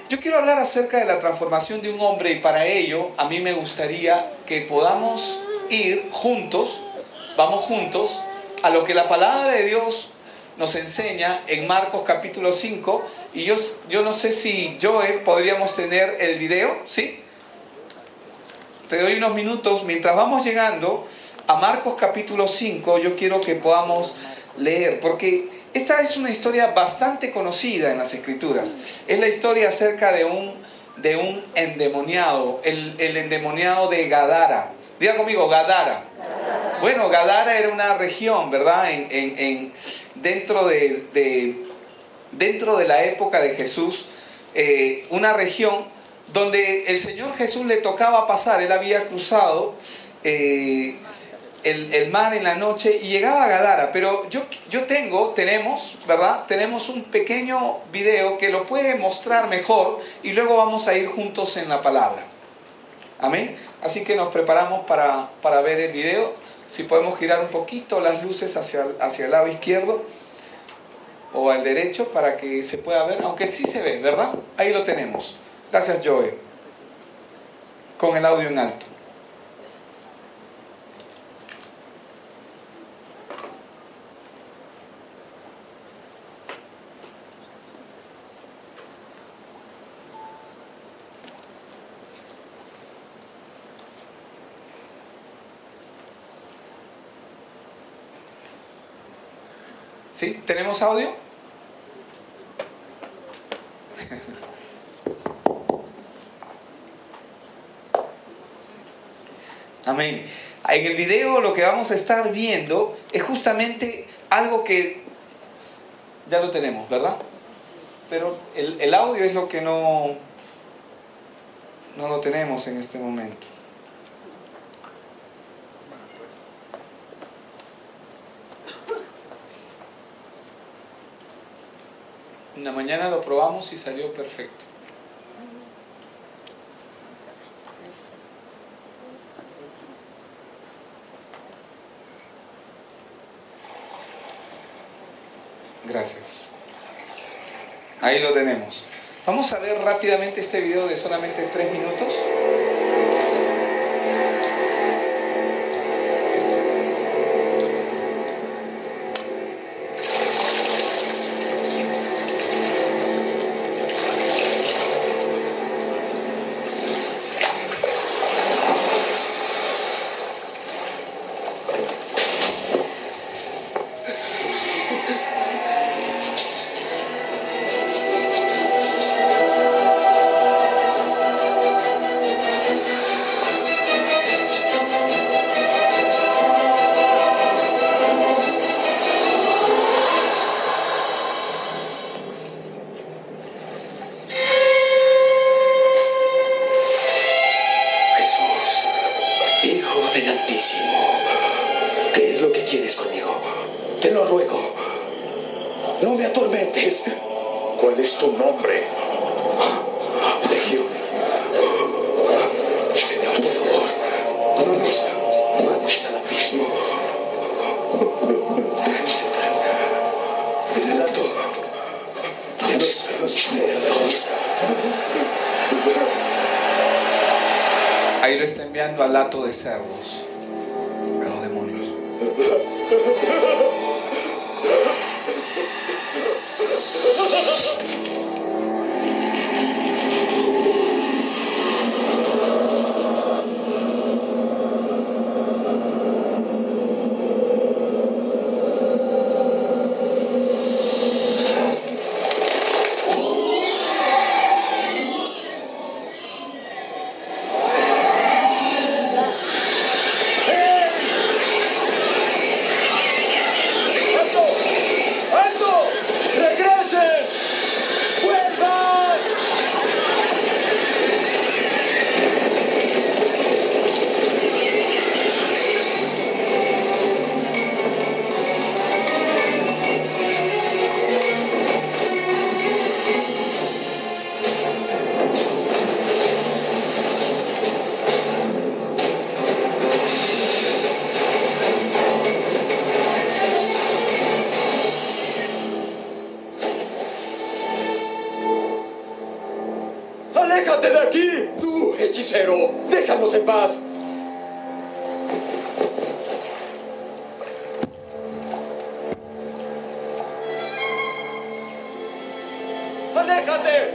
Yo quiero hablar acerca de la transformación de un hombre, y para ello a mí me gustaría que podamos ir juntos, vamos juntos, a lo que la palabra de Dios nos enseña en Marcos capítulo 5. Y yo no sé si Joe podríamos tener el video, ¿sí? Te doy unos minutos. Mientras vamos llegando a Marcos capítulo 5, yo quiero que podamos leer, porque esta es una historia bastante conocida en las Escrituras. Es la historia acerca de un endemoniado, el endemoniado de Gadara. Diga conmigo, Gadara. Bueno, Gadara era una región, ¿verdad? Dentro de la época de Jesús, una región donde el Señor Jesús le tocaba pasar. Él había cruzado el mar en la noche y llegaba a Gadara. Pero tenemos, ¿verdad? Tenemos un pequeño video que lo puede mostrar mejor, y luego vamos a ir juntos en la palabra. Amén. Así que nos preparamos para ver el video. Si podemos girar un poquito las luces hacia el lado izquierdo o al derecho para que se pueda ver, aunque sí se ve, ¿verdad? Ahí lo tenemos. Gracias, Joe. Con el audio en alto. ¿Sí? ¿Tenemos audio? Amén. En el video lo que vamos a estar viendo es justamente algo que ya lo tenemos, ¿verdad? Pero el audio es lo que no lo tenemos en este momento. En la mañana lo probamos y salió perfecto. Gracias. Ahí lo tenemos. Vamos a ver rápidamente este video de solamente 3 minutos. ¿Cuál es tu nombre? Legión. Señor, por favor, no nos mandes al abismo. El lato de los cerdos. Ahí lo está enviando al hato de cerdos, a los demonios. hechicero! ¡Déjanos en paz! ¡Aléjate!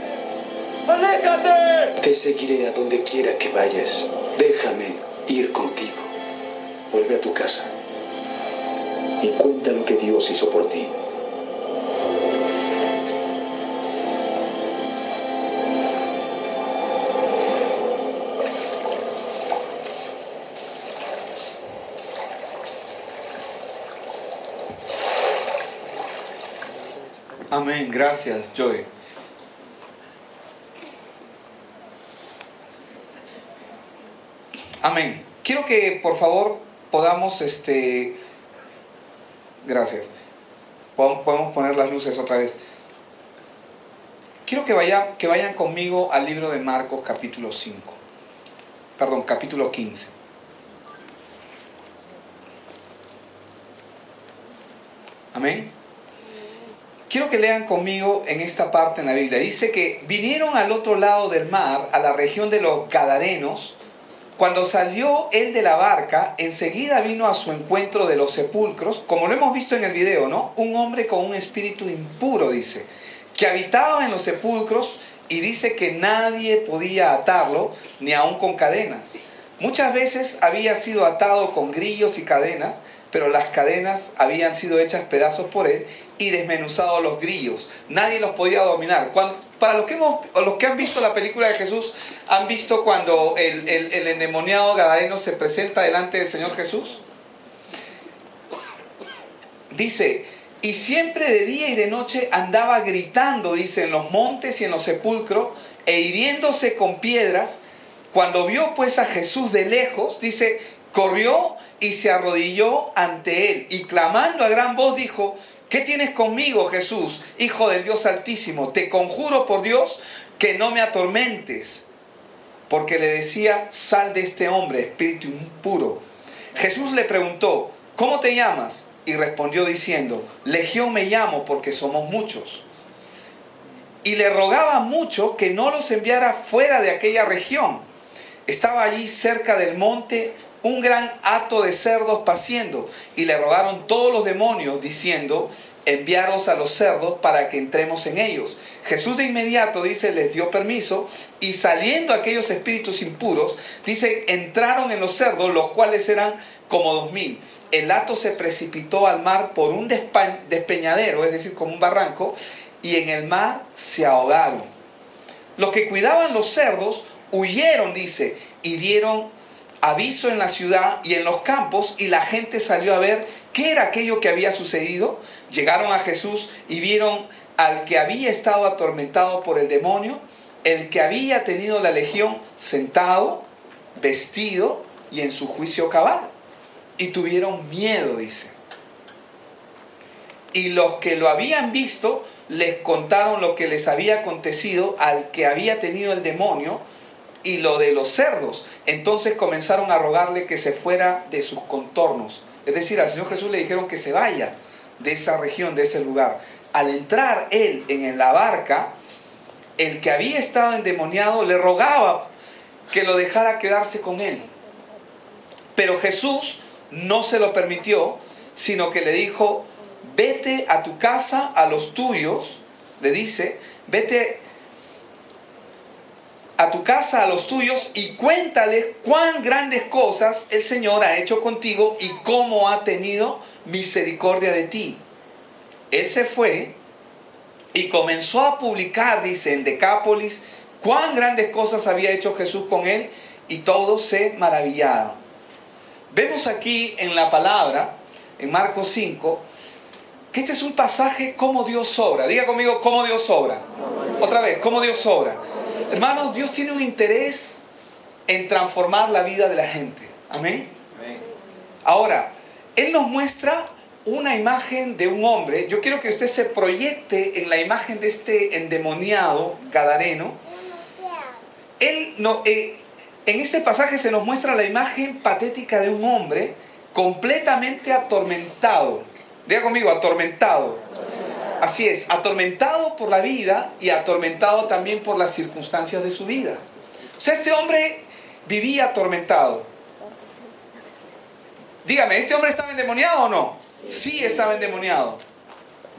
¡Aléjate! Te seguiré a donde quiera que vayas. Déjame ir contigo. Vuelve a tu casa y cuenta lo que Dios hizo por ti. Amén, gracias, Joy. Amén. Quiero que por favor podamos, gracias. Podemos poner las luces otra vez. Quiero que vayan conmigo al libro de Marcos capítulo 5. Perdón, capítulo 15. Amén. Quiero que lean conmigo en esta parte en la Biblia. Dice que vinieron al otro lado del mar, a la región de los Gadarenos. Cuando salió él de la barca, enseguida vino a su encuentro de los sepulcros, como lo hemos visto en el video, ¿no? Un hombre con un espíritu impuro, dice, que habitaba en los sepulcros, y dice que nadie podía atarlo, ni aun con cadenas. Muchas veces había sido atado con grillos y cadenas, pero las cadenas habían sido hechas pedazos por él y desmenuzados los grillos. Nadie los podía dominar. Para los que han visto la película de Jesús, ¿han visto cuando el endemoniado gadareno se presenta delante del Señor Jesús? Dice, y siempre de día y de noche andaba gritando, dice, en los montes y en los sepulcros, e hiriéndose con piedras. Cuando vio pues a Jesús de lejos, dice, corrió y se arrodilló ante él, y clamando a gran voz dijo, ¿qué tienes conmigo, Jesús, Hijo del Dios Altísimo? Te conjuro por Dios que no me atormentes. Porque le decía, sal de este hombre, espíritu impuro. Jesús le preguntó, ¿cómo te llamas? Y respondió diciendo, Legión me llamo porque somos muchos. Y le rogaba mucho que no los enviara fuera de aquella región. Estaba allí cerca del monte un gran hato de cerdos paciendo, y le rogaron todos los demonios, diciendo, enviaros a los cerdos para que entremos en ellos. Jesús de inmediato, dice, les dio permiso, y saliendo aquellos espíritus impuros, dice, entraron en los cerdos, los cuales eran como 2000. El hato se precipitó al mar por un despeñadero, es decir, como un barranco, y en el mar se ahogaron. Los que cuidaban los cerdos huyeron, dice, y dieron aviso en la ciudad y en los campos, y la gente salió a ver qué era aquello que había sucedido. Llegaron a Jesús y vieron al que había estado atormentado por el demonio, el que había tenido la legión, sentado, vestido y en su juicio cabal. Y tuvieron miedo, dice. Y los que lo habían visto les contaron lo que les había acontecido al que había tenido el demonio y lo de los cerdos. Entonces comenzaron a rogarle que se fuera de sus contornos. Es decir, al Señor Jesús le dijeron que se vaya de esa región, de ese lugar. Al entrar él en la barca, el que había estado endemoniado le rogaba que lo dejara quedarse con él. Pero Jesús no se lo permitió, sino que le dijo, vete a tu casa, a los tuyos, le dice, vete a tu casa, a los tuyos, y cuéntales cuán grandes cosas el Señor ha hecho contigo y cómo ha tenido misericordia de ti. Él se fue y comenzó a publicar, dice, en Decápolis, cuán grandes cosas había hecho Jesús con él, y todos se maravillaban. Vemos aquí en la palabra, en Marcos 5, que este es un pasaje como Dios obra. Diga conmigo, cómo Dios obra. Otra vez, cómo Dios obra. Hermanos, Dios tiene un interés en transformar la vida de la gente. Amén. Ahora, Él nos muestra una imagen de un hombre. Yo quiero que usted se proyecte en la imagen de este endemoniado gadareno. En este pasaje se nos muestra la imagen patética de un hombre completamente atormentado. Diga conmigo, atormentado. Así es, atormentado por la vida y atormentado también por las circunstancias de su vida. O sea, este hombre vivía atormentado. Dígame, ¿este hombre estaba endemoniado o no? Sí, estaba endemoniado.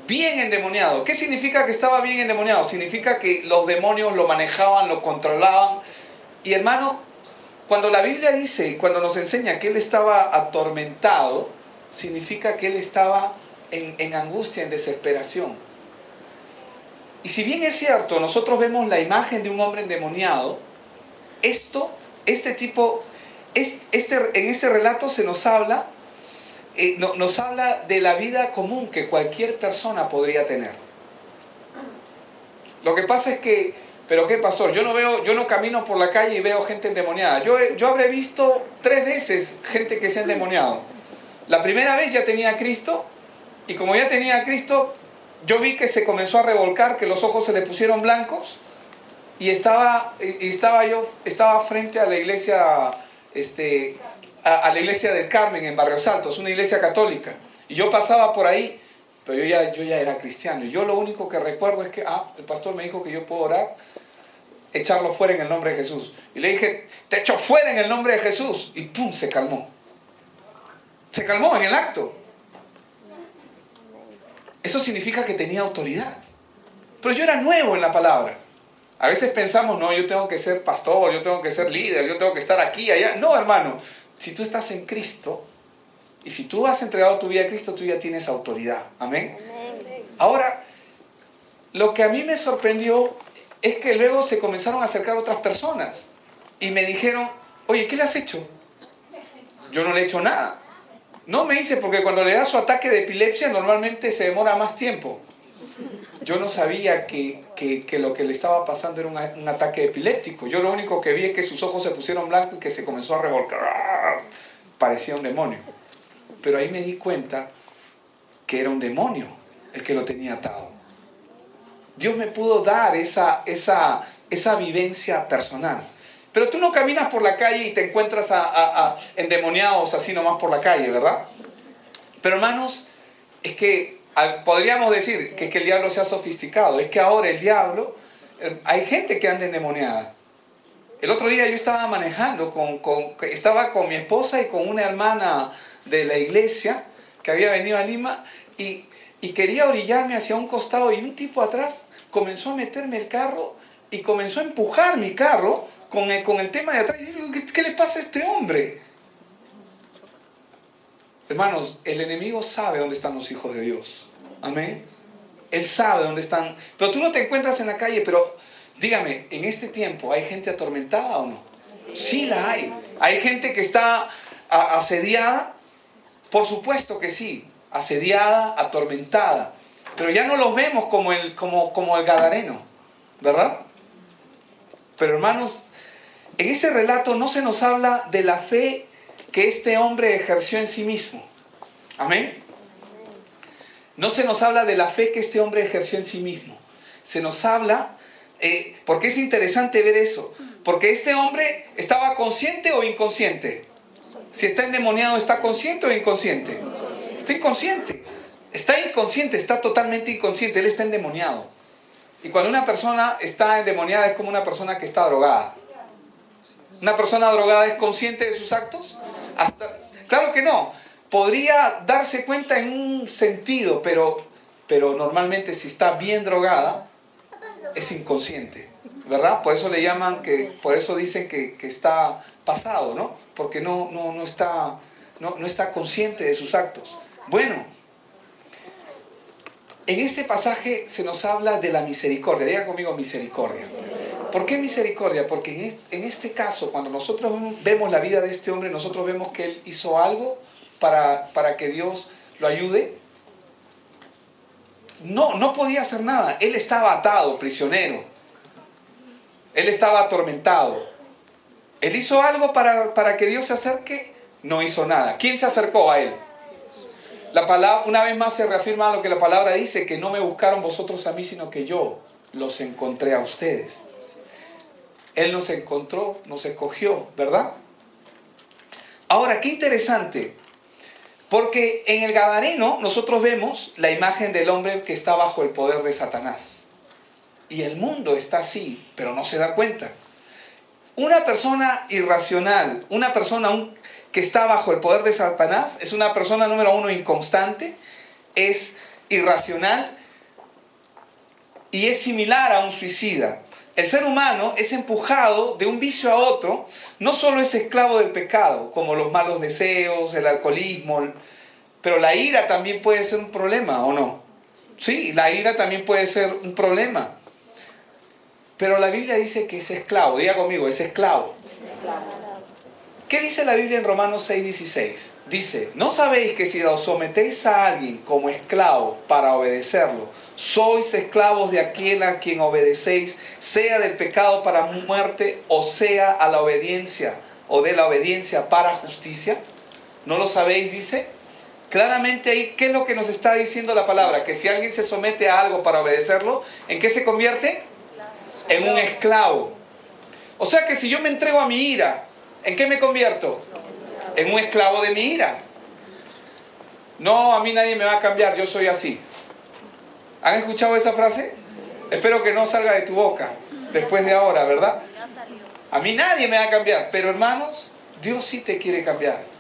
Bien endemoniado. ¿Qué significa que estaba bien endemoniado? Significa que los demonios lo manejaban, lo controlaban. Y hermanos, cuando la Biblia dice, cuando nos enseña que él estaba atormentado, significa que él estaba en angustia, en desesperación. Y si bien es cierto, nosotros vemos la imagen de un hombre endemoniado, en este relato se nos habla, nos habla de la vida común que cualquier persona podría tener. Lo que pasa es que, pero qué pastor, yo no camino por la calle y veo gente endemoniada. Yo habré visto 3 veces gente que se ha endemoniado. La primera vez ya tenía a Cristo, y como ya tenía a Cristo, yo vi que se comenzó a revolcar, que los ojos se le pusieron blancos, y estaba frente a la iglesia, a la iglesia del Carmen en Barrios Altos, una iglesia católica. Y yo pasaba por ahí, pero yo ya era cristiano. Y yo lo único que recuerdo es que el pastor me dijo que yo puedo orar, echarlo fuera en el nombre de Jesús. Y le dije, te echo fuera en el nombre de Jesús. Y ¡pum! Se calmó. Se calmó en el acto. Eso significa que tenía autoridad. Pero yo era nuevo en la palabra. A veces pensamos, no, yo tengo que ser pastor, yo tengo que ser líder, yo tengo que estar aquí, allá. No, hermano, si tú estás en Cristo y si tú has entregado tu vida a Cristo, tú ya tienes autoridad. Amén. Ahora, lo que a mí me sorprendió es que luego se comenzaron a acercar otras personas y me dijeron, oye, ¿qué le has hecho? Yo no le he hecho nada. No, me dice, porque cuando le da su ataque de epilepsia normalmente se demora más tiempo. Yo no sabía que lo que le estaba pasando era un ataque epiléptico. Yo lo único que vi es que sus ojos se pusieron blancos y que se comenzó a revolcar. Parecía un demonio. Pero ahí me di cuenta que era un demonio el que lo tenía atado. Dios me pudo dar esa vivencia personal. Pero tú no caminas por la calle y te encuentras a endemoniados así nomás por la calle, ¿verdad? Pero hermanos, es que podríamos decir que el diablo se ha sofisticado. Es que ahora el diablo, hay gente que anda endemoniada. El otro día yo estaba manejando, estaba con mi esposa y con una hermana de la iglesia que había venido a Lima y quería orillarme hacia un costado y un tipo atrás comenzó a meterme el carro y comenzó a empujar mi carro con el tema de atrás. Y yo digo, ¿qué le pasa a este hombre? Hermanos, el enemigo sabe dónde están los hijos de Dios. Amén. Él sabe dónde están. Pero tú no te encuentras en la calle, pero dígame, ¿en este tiempo hay gente atormentada o no? Sí la hay. Hay gente que está asediada. Por supuesto que sí. Asediada, atormentada. Pero ya no los vemos como el gadareno, ¿verdad? Pero hermanos, en ese relato no se nos habla de la fe que este hombre ejerció en sí mismo. Amén. No se nos habla de la fe que este hombre ejerció en sí mismo. Se nos habla, porque es interesante ver eso, porque este hombre estaba consciente o inconsciente. Si está endemoniado, ¿está consciente o inconsciente? Está inconsciente. Está inconsciente, está totalmente inconsciente. Él está endemoniado. Y cuando una persona está endemoniada es como una persona que está drogada. ¿Una persona drogada es consciente de sus actos? Claro que no. Podría darse cuenta en un sentido, pero normalmente si está bien drogada, es inconsciente, ¿verdad? Por eso por eso dicen que está pasado, ¿no? Porque no está consciente de sus actos. Bueno, en este pasaje se nos habla de la misericordia. Diga conmigo misericordia. ¿Por qué misericordia? Porque en este caso, cuando nosotros vemos la vida de este hombre, nosotros vemos que él hizo algo para que Dios lo ayude. No podía hacer nada. Él estaba atado, prisionero. Él estaba atormentado. Él hizo algo para que Dios se acerque. No hizo nada. ¿Quién se acercó a él? La palabra, una vez más se reafirma lo que la palabra dice, que no me buscaron vosotros a mí, sino que yo los encontré a ustedes. Él nos encontró, nos escogió, ¿verdad? Ahora, qué interesante, porque en el Gadareno nosotros vemos la imagen del hombre que está bajo el poder de Satanás. Y el mundo está así, pero no se da cuenta. Una persona irracional, una persona que está bajo el poder de Satanás, es una persona, número uno, inconstante, es irracional y es similar a un suicida. El ser humano es empujado de un vicio a otro, no solo es esclavo del pecado, como los malos deseos, el alcoholismo, pero la ira también puede ser un problema, ¿o no? Sí, la ira también puede ser un problema. Pero la Biblia dice que es esclavo. Diga conmigo, es esclavo. ¿Qué dice la Biblia en Romanos 6:16? Dice, ¿no sabéis que si os sometéis a alguien como esclavo para obedecerlo, sois esclavos de aquel a quien obedecéis, sea del pecado para muerte o sea a la obediencia o de la obediencia para justicia? ¿No lo sabéis? Dice. Claramente ahí, ¿qué es lo que nos está diciendo la palabra? Que si alguien se somete a algo para obedecerlo, ¿en qué se convierte? En un esclavo. O sea que si yo me entrego a mi ira, ¿en qué me convierto? En un esclavo de mi ira. No, a mí nadie me va a cambiar, yo soy así. ¿Han escuchado esa frase? Espero que no salga de tu boca después de ahora, ¿verdad? A mí nadie me va a cambiar, pero hermanos, Dios sí te quiere cambiar.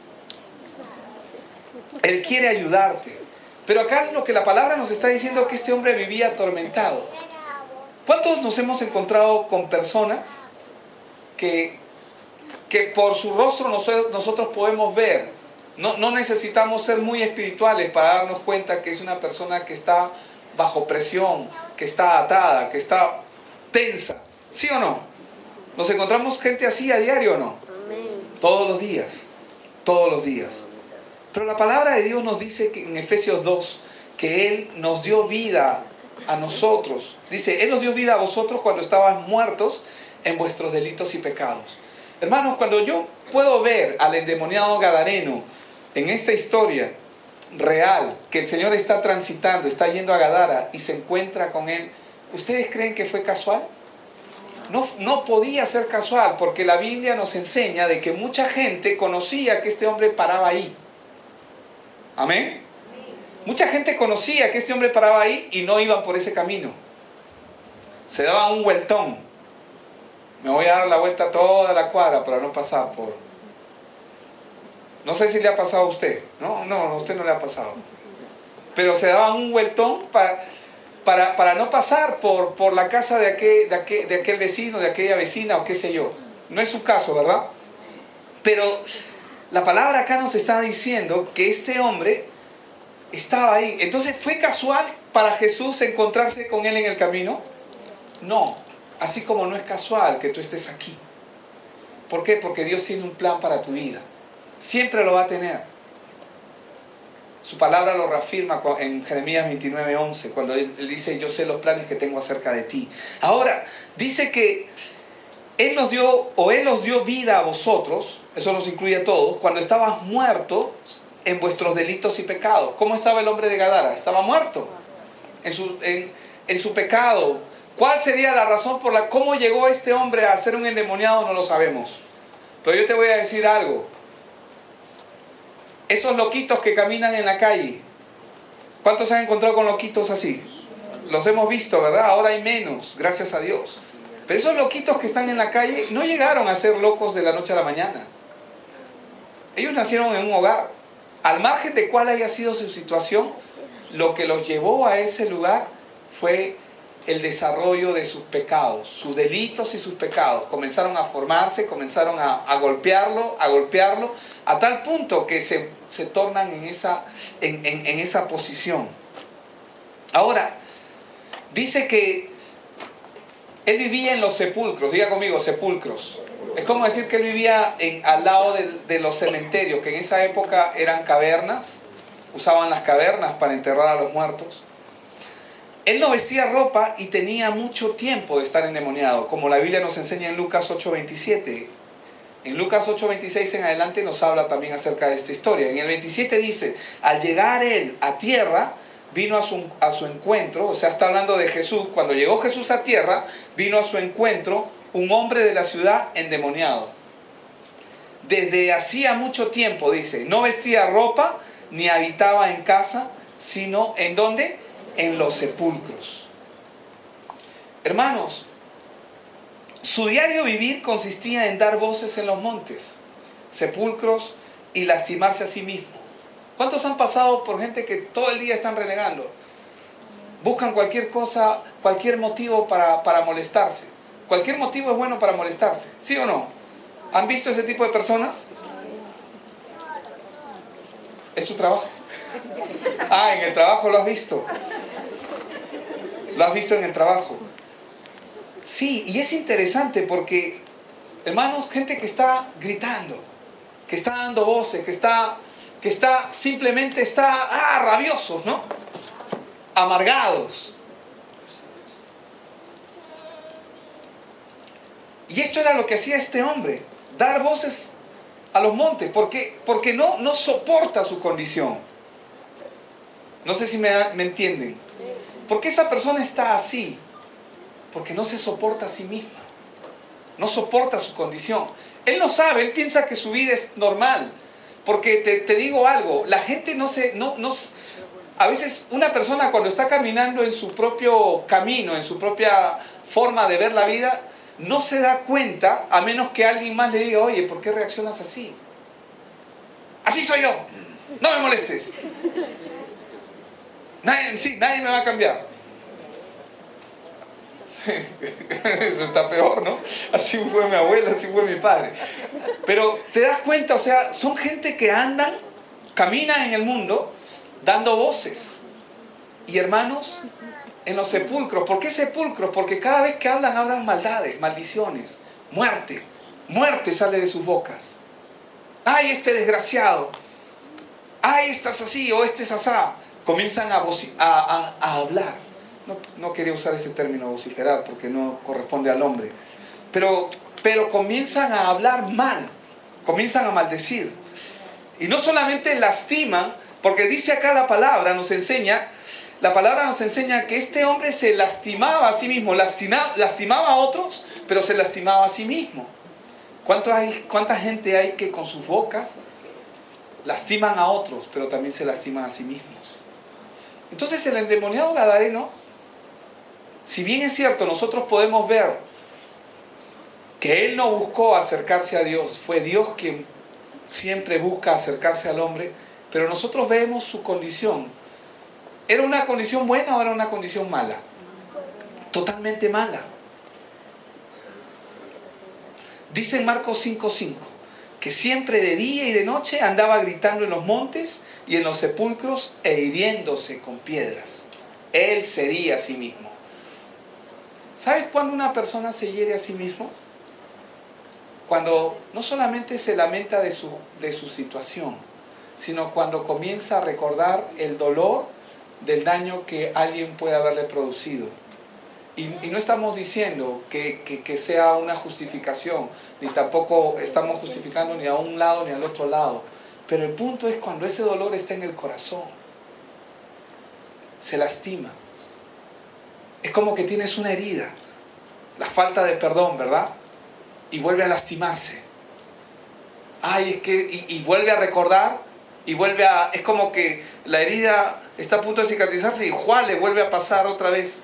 Él quiere ayudarte. Pero acá lo que la palabra nos está diciendo es que este hombre vivía atormentado. ¿Cuántos nos hemos encontrado con personas que por su rostro nosotros podemos ver? No necesitamos ser muy espirituales para darnos cuenta que es una persona que está bajo presión, que está atada, que está tensa. ¿Sí o no? ¿Nos encontramos gente así a diario o no? Todos los días. Todos los días. Pero la palabra de Dios nos dice que en Efesios 2 que Él nos dio vida a nosotros. Dice, Él nos dio vida a vosotros cuando estabais muertos en vuestros delitos y pecados. Hermanos, cuando yo puedo ver al endemoniado gadareno en esta historia real, que el Señor está transitando, está yendo a Gadara y se encuentra con Él, ¿ustedes creen que fue casual? No podía ser casual, porque la Biblia nos enseña de que mucha gente conocía que este hombre paraba ahí. Amén. Mucha gente conocía que este hombre paraba ahí y no iban por ese camino. Se daban un vueltón. Me voy a dar la vuelta toda la cuadra para no pasar por... No sé si le ha pasado a usted. No, a usted no le ha pasado. Pero se daban un vueltón para no pasar por la casa de aquel vecino, de aquella vecina o qué sé yo. No es su caso, ¿verdad? Pero la palabra acá nos está diciendo que este hombre estaba ahí. Entonces, ¿fue casual para Jesús encontrarse con él en el camino? No. Así como no es casual que tú estés aquí. ¿Por qué? Porque Dios tiene un plan para tu vida. Siempre lo va a tener. Su palabra lo reafirma en Jeremías 29:11, cuando él dice, yo sé los planes que tengo acerca de ti. Ahora, dice que Él os dio vida a vosotros, eso nos incluye a todos, cuando estabas muertos en vuestros delitos y pecados. ¿Cómo estaba el hombre de Gadara? Estaba muerto en su pecado. ¿Cuál sería la razón por la cómo llegó este hombre a ser un endemoniado? No lo sabemos. Pero yo te voy a decir algo. Esos loquitos que caminan en la calle, ¿cuántos se han encontrado con loquitos así? Los hemos visto, ¿verdad? Ahora hay menos, gracias a Dios. Pero esos loquitos que están en la calle no llegaron a ser locos de la noche a la mañana. Ellos nacieron en un hogar. Al margen de cuál haya sido su situación, lo que los llevó a ese lugar fue el desarrollo de sus pecados, sus delitos y sus pecados. Comenzaron a formarse, comenzaron a golpearlo, a tal punto que se tornan en esa posición. Ahora, dice que él vivía en los sepulcros. Diga conmigo, sepulcros. Es como decir que él vivía al lado de los cementerios, que en esa época eran cavernas. Usaban las cavernas para enterrar a los muertos. Él no vestía ropa y tenía mucho tiempo de estar endemoniado, como la Biblia nos enseña en Lucas 8:27. En Lucas 8:26 en adelante nos habla también acerca de esta historia. En el 27 dice, al llegar él a tierra, vino a su encuentro, o sea, está hablando de Jesús. Cuando llegó Jesús a tierra, vino a su encuentro un hombre de la ciudad endemoniado. Desde hacía mucho tiempo, dice, no vestía ropa ni habitaba en casa, sino ¿en dónde? En los sepulcros. Hermanos, Su diario vivir consistía en dar voces en los montes, sepulcros y lastimarse a sí mismo. ¿Cuántos han pasado por gente que todo el día están renegando? Buscan cualquier cosa, cualquier motivo para molestarse. Cualquier motivo es bueno para molestarse, ¿sí o no? ¿Han visto ese tipo de personas? ¿Es su trabajo? Ah, en el trabajo lo has visto. Lo has visto en el trabajo. Sí, y es interesante porque, hermanos, gente que está gritando, que está dando voces, que está simplemente está rabiosos, ¿no? Amargados. Y esto era lo que hacía este hombre, dar voces a los montes, porque no soporta su condición. No sé si me entienden. ¿Por qué esa persona está así? Porque no se soporta a sí misma. No soporta su condición. Él no sabe, él piensa que su vida es normal. Porque te digo algo, la gente a veces una persona cuando está caminando en su propio camino, en su propia forma de ver la vida, no se da cuenta, a menos que alguien más le diga, oye, ¿por qué reaccionas así? Así soy yo, no me molestes. Nadie me va a cambiar. Eso está peor, ¿no? Así fue mi abuela, así fue mi padre. Pero te das cuenta, o sea, son gente que caminan en el mundo dando voces. Y hermanos, en los sepulcros. ¿Por qué sepulcros? Porque cada vez que hablan maldades, maldiciones, muerte. Muerte sale de sus bocas. ¡Ay, este desgraciado! ¡Ay, estás así! O este es asá. Comienzan a hablar. No quería usar ese término vociferar porque no corresponde al hombre. Pero comienzan a hablar mal. Comienzan a maldecir. Y no solamente lastiman, porque dice acá la palabra nos enseña que este hombre se lastimaba a sí mismo, lastimaba a otros, pero se lastimaba a sí mismo. ¿Cuánta gente hay que con sus bocas lastiman a otros, pero también se lastiman a sí mismos? Entonces el endemoniado gadareno, si bien es cierto, nosotros podemos ver que él no buscó acercarse a Dios, fue Dios quien siempre busca acercarse al hombre, pero nosotros vemos su condición. ¿Era una condición buena o era una condición mala? Totalmente mala. Dice en Marcos 5:5 que siempre de día y de noche andaba gritando en los montes y en los sepulcros e hiriéndose con piedras. Él se hería a sí mismo. ¿Sabes cuándo una persona se hiere a sí mismo? Cuando no solamente se lamenta de su situación, sino cuando comienza a recordar el dolor del daño que alguien puede haberle producido. Y no estamos diciendo que sea una justificación, ni tampoco estamos justificando ni a un lado ni al otro lado. Pero el punto es cuando ese dolor está en el corazón, se lastima. Es como que tienes una herida, la falta de perdón, ¿verdad? Y vuelve a lastimarse. Ay, es que, y vuelve a recordar, es como que la herida está a punto de cicatrizarse y ¡juá! Le vuelve a pasar otra vez.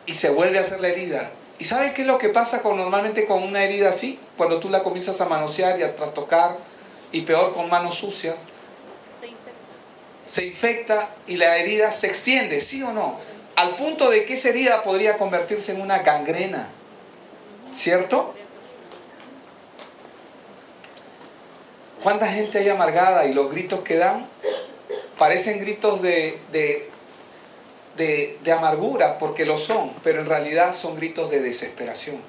Y se vuelve a hacer la herida. ¿Y sabe qué es lo que pasa normalmente con una herida así? Cuando tú la comienzas a manosear y a trastocar, y peor con manos sucias, se infecta y la herida se extiende, ¿sí o no? Al punto de que esa herida podría convertirse en una gangrena, ¿cierto? ¿Cuánta gente hay amargada y los gritos que dan parecen gritos de amargura, porque lo son, pero en realidad son gritos de desesperación?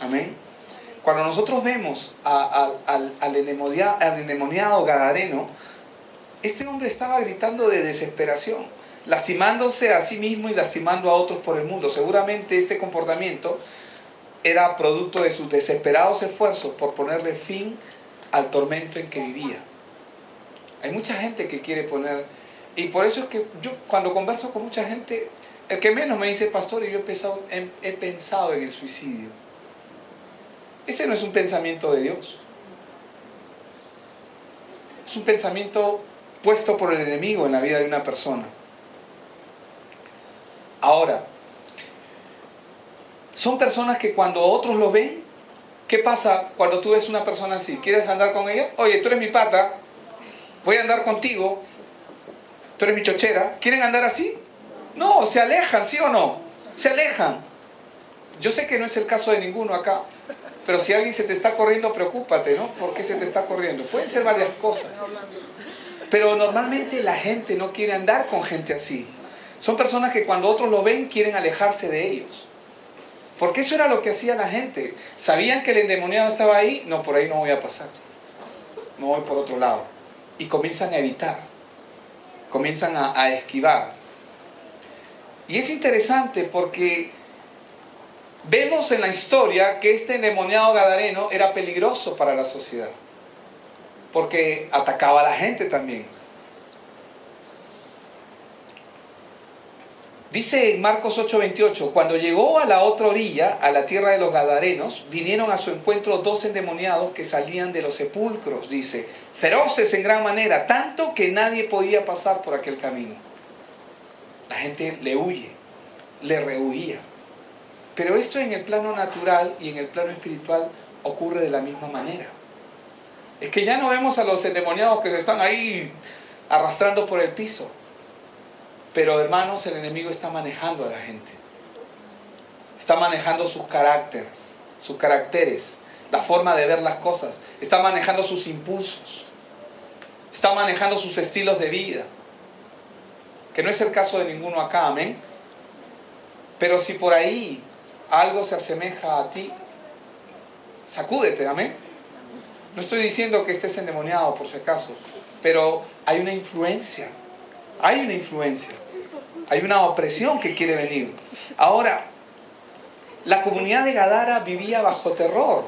Amén. Cuando nosotros vemos al endemoniado gadareno, este hombre estaba gritando de desesperación, lastimándose a sí mismo y lastimando a otros por el mundo. Seguramente este comportamiento era producto de sus desesperados esfuerzos por ponerle fin al tormento en que vivía. Hay mucha gente que quiere poner, y por eso es que yo cuando converso con mucha gente, el que menos me dice, pastor, y yo he pensado en el suicidio. Ese no es un pensamiento de Dios. Es un pensamiento puesto por el enemigo en la vida de una persona. Ahora, Son personas que cuando otros lo ven, ¿qué pasa cuando tú ves una persona así? ¿Quieres andar con ella? Oye, tú eres mi pata, voy a andar contigo, tú eres mi chochera. ¿Quieren andar así? No, se alejan, ¿sí o no? Se alejan. Yo sé que no es el caso de ninguno acá, pero si alguien se te está corriendo, preocúpate, ¿no? ¿Por qué se te está corriendo? Pueden ser varias cosas. Pero normalmente la gente no quiere andar con gente así. Son personas que cuando otros lo ven, quieren alejarse de ellos. Porque eso era lo que hacía la gente. Sabían que el endemoniado estaba ahí, no, por ahí no voy a pasar. No voy por otro lado. Y comienzan a evitar. Comienzan a esquivar. Y es interesante porque vemos en la historia que este endemoniado gadareno era peligroso para la sociedad. Porque atacaba a la gente también. Dice en Marcos 8:28, cuando llegó a la otra orilla, a la tierra de los Gadarenos, vinieron a su encuentro 2 endemoniados que salían de los sepulcros, dice, feroces en gran manera, tanto que nadie podía pasar por aquel camino. La gente le huye, le rehuía. Pero esto en el plano natural y en el plano espiritual ocurre de la misma manera. Es que ya no vemos a los endemoniados que se están ahí arrastrando por el piso. Pero hermanos, el enemigo está manejando a la gente. Está manejando sus caracteres, la forma de ver las cosas. Está manejando sus impulsos. Está manejando sus estilos de vida. Que no es el caso de ninguno acá, amén. Pero si por ahí algo se asemeja a ti, sacúdete, amén. No estoy diciendo que estés endemoniado por si acaso, pero hay una influencia. Hay una influencia. Hay una opresión que quiere venir. Ahora, la comunidad de Gadara vivía bajo terror.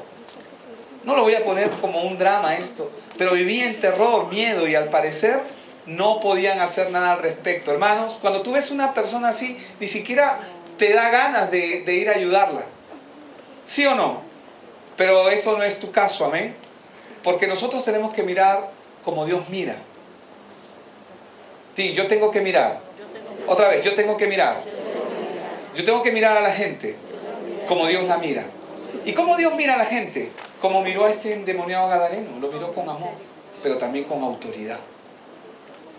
No lo voy a poner como un drama esto, pero vivía en terror, miedo, y al parecer no podían hacer nada al respecto. Hermanos, cuando tú ves una persona así, ni siquiera te da ganas de ir a ayudarla. ¿Sí o no? Pero eso no es tu caso, amén. Porque nosotros tenemos que mirar como Dios mira. Sí, yo tengo que mirar. Otra vez, yo tengo que mirar. Yo tengo que mirar a la gente como Dios la mira. ¿Y cómo Dios mira a la gente? Como miró a este endemoniado gadareno. Lo miró con amor, pero también con autoridad.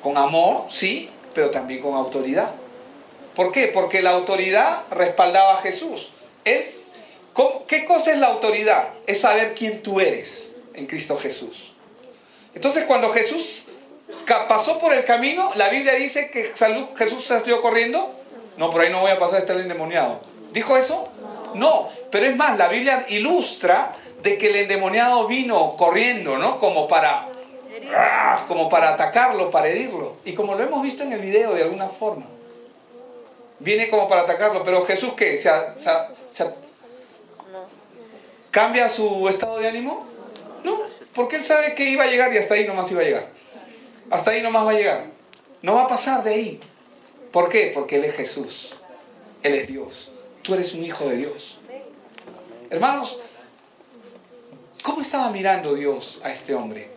Con amor, sí, pero también con autoridad. ¿Por qué? Porque la autoridad respaldaba a Jesús. ¿Qué cosa es la autoridad? Es saber quién tú eres en Cristo Jesús. Entonces, cuando Jesús pasó por el camino, la Biblia dice que Jesús salió corriendo. No, por ahí no voy a pasar, está el endemoniado. ¿Dijo eso? No, pero es más, la Biblia ilustra de que el endemoniado vino corriendo, ¿no? Como para atacarlo, para herirlo. Y como lo hemos visto en el video de alguna forma. Viene como para atacarlo, pero Jesús, ¿qué? ¿Cambia su estado de ánimo? No, porque Él sabe que iba a llegar y hasta ahí nomás iba a llegar. Hasta ahí nomás va a llegar. No va a pasar de ahí. ¿Por qué? Porque Él es Jesús. Él es Dios. Tú eres un hijo de Dios. Hermanos, ¿cómo estaba mirando Dios a este hombre,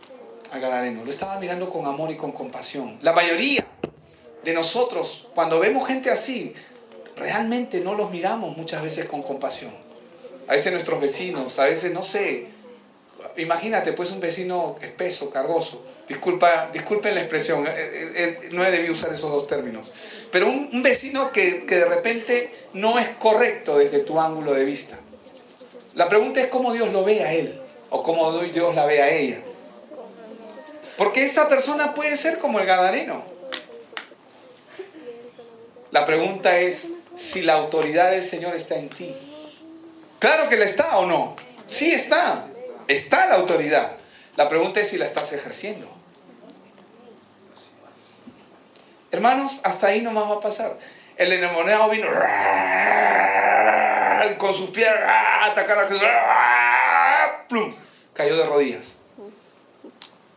a Gadareno? Lo estaba mirando con amor y con compasión. La mayoría de nosotros, cuando vemos gente así, realmente no los miramos muchas veces con compasión. A veces nuestros vecinos, a veces, no sé, imagínate pues un vecino espeso, cargoso. Disculpen la expresión, no he debido usar esos dos términos. Pero un vecino que de repente no es correcto desde tu ángulo de vista. La pregunta es cómo Dios lo ve a él, o cómo Dios la ve a ella. Porque esta persona puede ser como el gadareno. La pregunta es si la autoridad del Señor está en ti. Claro que la está, ¿o no? Sí está. Está la autoridad. La pregunta es si la estás ejerciendo. Hermanos, hasta ahí nomás va a pasar. El endemoniado vino con sus pies a atacar a Jesús. ¡Plum! Cayó de rodillas.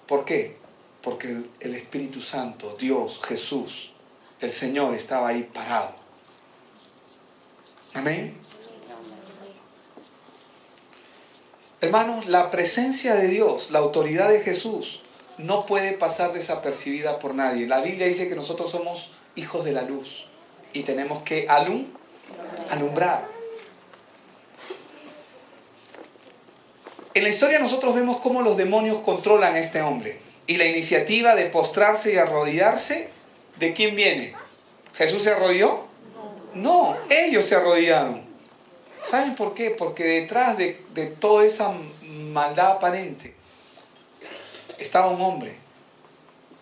¿Por qué? Porque el Espíritu Santo, Dios, Jesús, el Señor estaba ahí parado. Amén. Hermanos, la presencia de Dios, la autoridad de Jesús, no puede pasar desapercibida por nadie. La Biblia dice que nosotros somos hijos de la luz y tenemos que alumbrar. En la historia nosotros vemos cómo los demonios controlan a este hombre. Y la iniciativa de postrarse y arrodillarse, ¿de quién viene? ¿Jesús se arrodilló? No, ellos se arrodillaron. ¿Saben por qué? Porque detrás de toda esa maldad aparente estaba un hombre.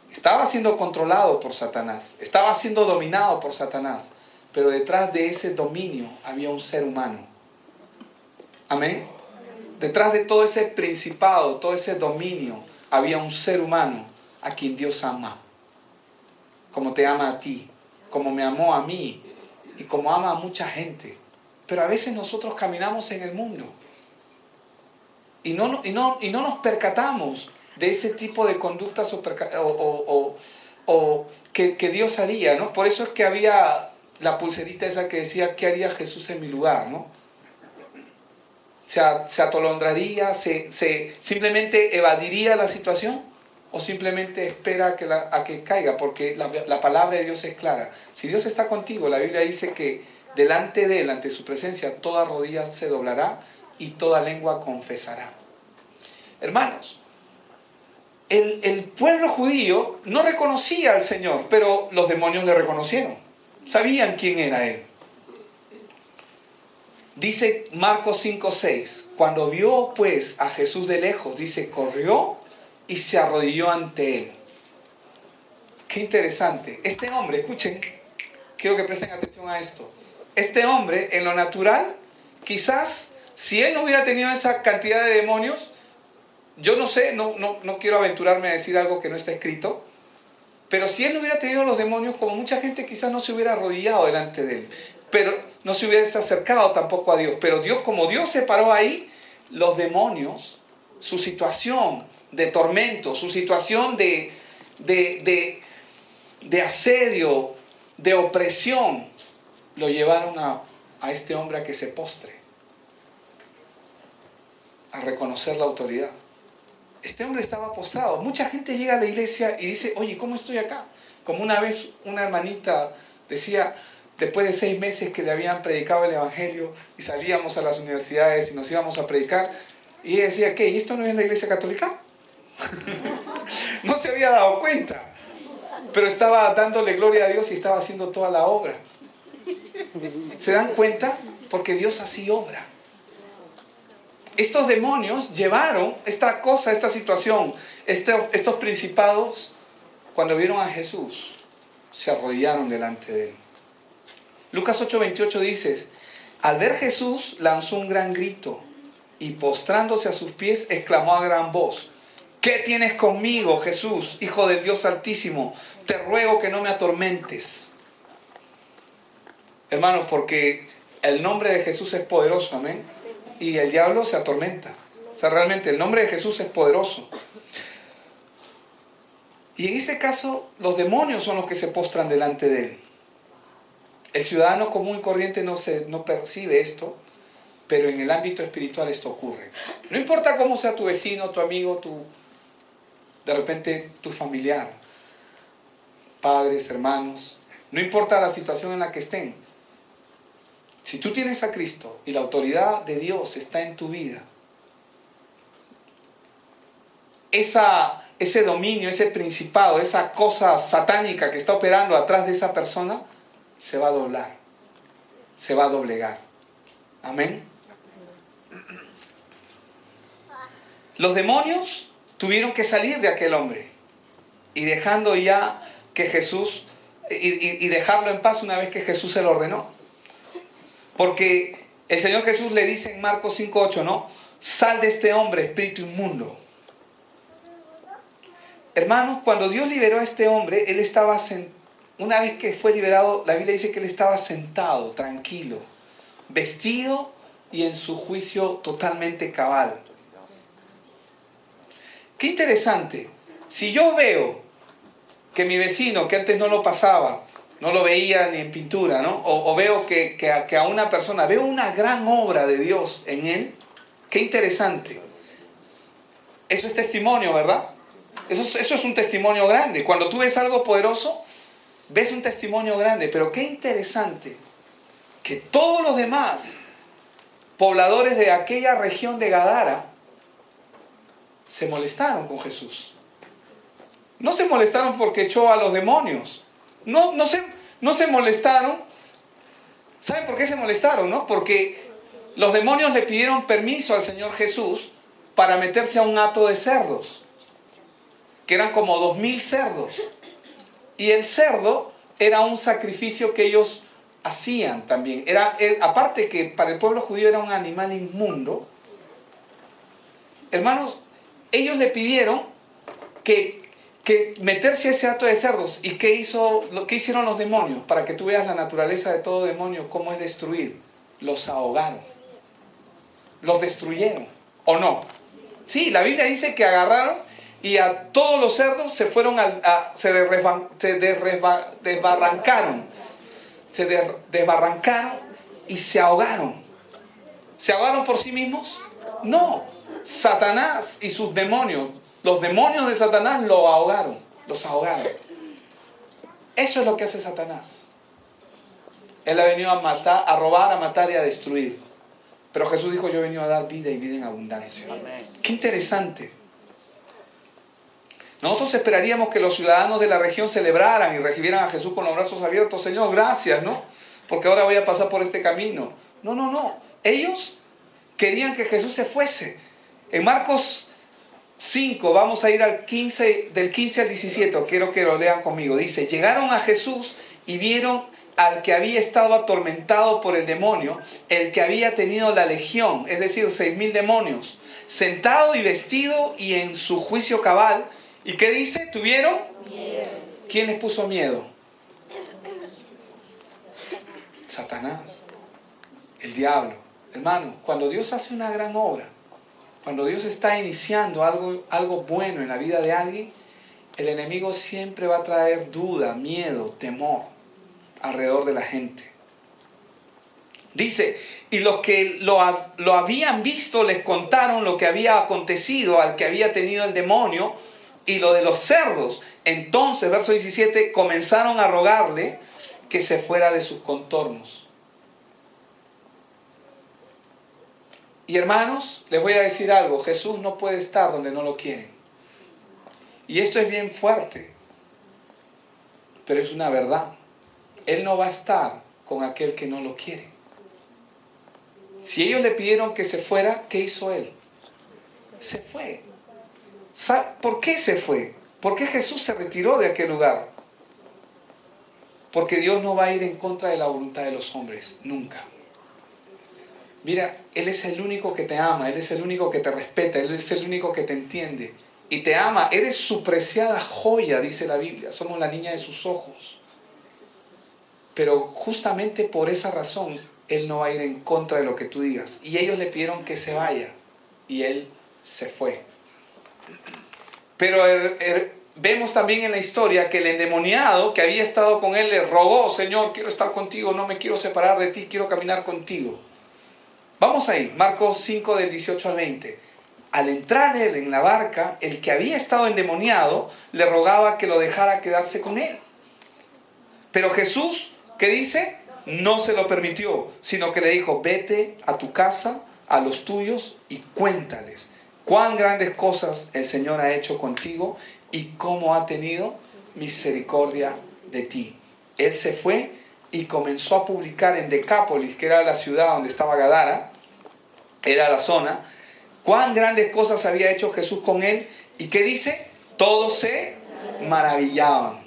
Estaba siendo controlado por Satanás. Estaba siendo dominado por Satanás. Pero detrás de ese dominio había un ser humano. Amén. Detrás de todo ese principado, todo ese dominio, había un ser humano a quien Dios ama. Como te ama a ti, como me amó a mí y como ama a mucha gente. Pero a veces nosotros caminamos en el mundo y no nos percatamos de ese tipo de conductas o que Dios haría, ¿no? Por eso es que había la pulserita esa que decía, ¿qué haría Jesús en mi lugar?, ¿no? Se atolondraría, simplemente evadiría la situación o simplemente espera a que caiga, porque la palabra de Dios es clara. Si Dios está contigo, la Biblia dice que delante de Él, ante su presencia, toda rodilla se doblará y toda lengua confesará. Hermanos, el pueblo judío no reconocía al Señor, pero los demonios le reconocieron. Sabían quién era Él. Dice Marcos 5:6, cuando vio pues a Jesús de lejos, dice, corrió y se arrodilló ante Él. Qué interesante. Este hombre, escuchen, quiero que presten atención a esto. Este hombre, en lo natural, quizás, si él no hubiera tenido esa cantidad de demonios, yo no sé, no quiero aventurarme a decir algo que no está escrito, pero si él no hubiera tenido los demonios, como mucha gente quizás no se hubiera arrodillado delante de él, pero no se hubiese acercado tampoco a Dios. Pero Dios, como Dios se paró ahí, los demonios, su situación de tormento, su situación de asedio, de opresión, lo llevaron a este hombre a que se postre, a reconocer la autoridad. Este hombre estaba postrado. Mucha gente llega a la iglesia y dice, oye, ¿cómo estoy acá? Como una vez una hermanita decía, después de 6 meses que le habían predicado el evangelio y salíamos a las universidades y nos íbamos a predicar, y ella decía, ¿qué? ¿Y esto no es la iglesia católica? No se había dado cuenta, pero estaba dándole gloria a Dios y estaba haciendo toda la obra. ¿Se dan cuenta? Porque Dios así obra. Estos demonios llevaron esta cosa, esta situación, estos principados, cuando vieron a Jesús, se arrodillaron delante de Él. Lucas 8:28 dice, al ver Jesús lanzó un gran grito y postrándose a sus pies exclamó a gran voz, ¿qué tienes conmigo, Jesús, Hijo del Dios Altísimo? Te ruego que no me atormentes. Hermanos, porque el nombre de Jesús es poderoso, amén. Y el diablo se atormenta. O sea, realmente el nombre de Jesús es poderoso. Y en este caso, los demonios son los que se postran delante de Él. El ciudadano común y corriente no percibe esto, pero en el ámbito espiritual esto ocurre. No importa cómo sea tu vecino, tu amigo, de repente tu familiar, padres, hermanos, no importa la situación en la que estén. Si tú tienes a Cristo y la autoridad de Dios está en tu vida, ese dominio, ese principado, esa cosa satánica que está operando atrás de esa persona, se va a doblar, se va a doblegar. Amén. Los demonios tuvieron que salir de aquel hombre y dejando ya que Jesús, y dejarlo en paz una vez que Jesús se lo ordenó. Porque el Señor Jesús le dice en Marcos 5:8, ¿no? Sal de este hombre, espíritu inmundo. Hermanos, cuando Dios liberó a este hombre, él estaba una vez que fue liberado, la Biblia dice que él estaba sentado, tranquilo, vestido y en su juicio totalmente cabal. Qué interesante. Si yo veo que mi vecino, que antes no lo pasaba, no lo veía ni en pintura, ¿no? O veo que a una persona, veo una gran obra de Dios en él. Qué interesante. Eso es testimonio, ¿verdad? Eso es un testimonio grande. Cuando tú ves algo poderoso, ves un testimonio grande. Pero qué interesante que todos los demás pobladores de aquella región de Gadara se molestaron con Jesús. No se molestaron porque echó a los demonios. No se molestaron. ¿Saben por qué se molestaron, no? Porque los demonios le pidieron permiso al Señor Jesús para meterse a un hato de cerdos, que eran como 2000 cerdos. Y el cerdo era un sacrificio que ellos hacían también. Aparte que para el pueblo judío era un animal inmundo. Hermanos, ellos le pidieron que meterse a ese hato de cerdos. ¿Y qué hicieron los demonios? Para que tú veas la naturaleza de todo demonio, cómo es destruir. Los ahogaron. Los destruyeron. ¿O no? Sí, la Biblia dice que agarraron y a todos los cerdos se fueron desbarrancaron. Se desbarrancaron y se ahogaron. ¿Se ahogaron por sí mismos? No. Satanás y sus demonios, los demonios de Satanás los ahogaron. Eso es lo que hace Satanás. Él ha venido a matar, a robar, a matar y a destruir. Pero Jesús dijo, yo he venido a dar vida y vida en abundancia. Amén. Qué interesante. Nosotros esperaríamos que los ciudadanos de la región celebraran y recibieran a Jesús con los brazos abiertos. Señor, gracias, ¿no? Porque ahora voy a pasar por este camino. No. Ellos querían que Jesús se fuese. En Marcos 5, vamos a ir del 15 al 17. Quiero que lo lean conmigo. Dice, llegaron a Jesús y vieron al que había estado atormentado por el demonio, el que había tenido la legión, es decir, 6,000 demonios, sentado y vestido y en su juicio cabal. ¿Y qué dice? ¿Tuvieron? Miedo. ¿Quién les puso miedo? Satanás, el diablo. Hermanos, cuando Dios hace una gran obra, cuando Dios está iniciando algo bueno en la vida de alguien, el enemigo siempre va a traer duda, miedo, temor alrededor de la gente. Dice, y los que lo habían visto les contaron lo que había acontecido al que había tenido el demonio y lo de los cerdos. Entonces, verso 17, comenzaron a rogarle que se fuera de sus contornos. Y hermanos, les voy a decir algo, Jesús no puede estar donde no lo quieren. Y esto es bien fuerte, pero es una verdad. Él no va a estar con aquel que no lo quiere. Si ellos le pidieron que se fuera, ¿qué hizo él? Se fue. ¿Sabe por qué se fue? ¿Por qué Jesús se retiró de aquel lugar? Porque Dios no va a ir en contra de la voluntad de los hombres, nunca. Mira, Él es el único que te ama, Él es el único que te respeta, Él es el único que te entiende. Y te ama, eres su preciada joya, dice la Biblia. Somos la niña de sus ojos. Pero justamente por esa razón, Él no va a ir en contra de lo que tú digas. Y ellos le pidieron que se vaya. Y Él se fue. Pero vemos también en la historia que el endemoniado que había estado con Él le rogó, Señor, quiero estar contigo, no me quiero separar de ti, quiero caminar contigo. Vamos ahí, Marcos 5 del 18 al 20. Al entrar Él en la barca, el que había estado endemoniado le rogaba que lo dejara quedarse con Él. Pero Jesús, ¿qué dice? No se lo permitió, sino que le dijo, vete a tu casa, a los tuyos y cuéntales cuán grandes cosas el Señor ha hecho contigo y cómo ha tenido misericordia de ti. Él se fue y comenzó a publicar en Decápolis, que era la ciudad donde estaba Gadara, era la zona, cuán grandes cosas había hecho Jesús con él. ¿Y qué dice? Todos se maravillaban.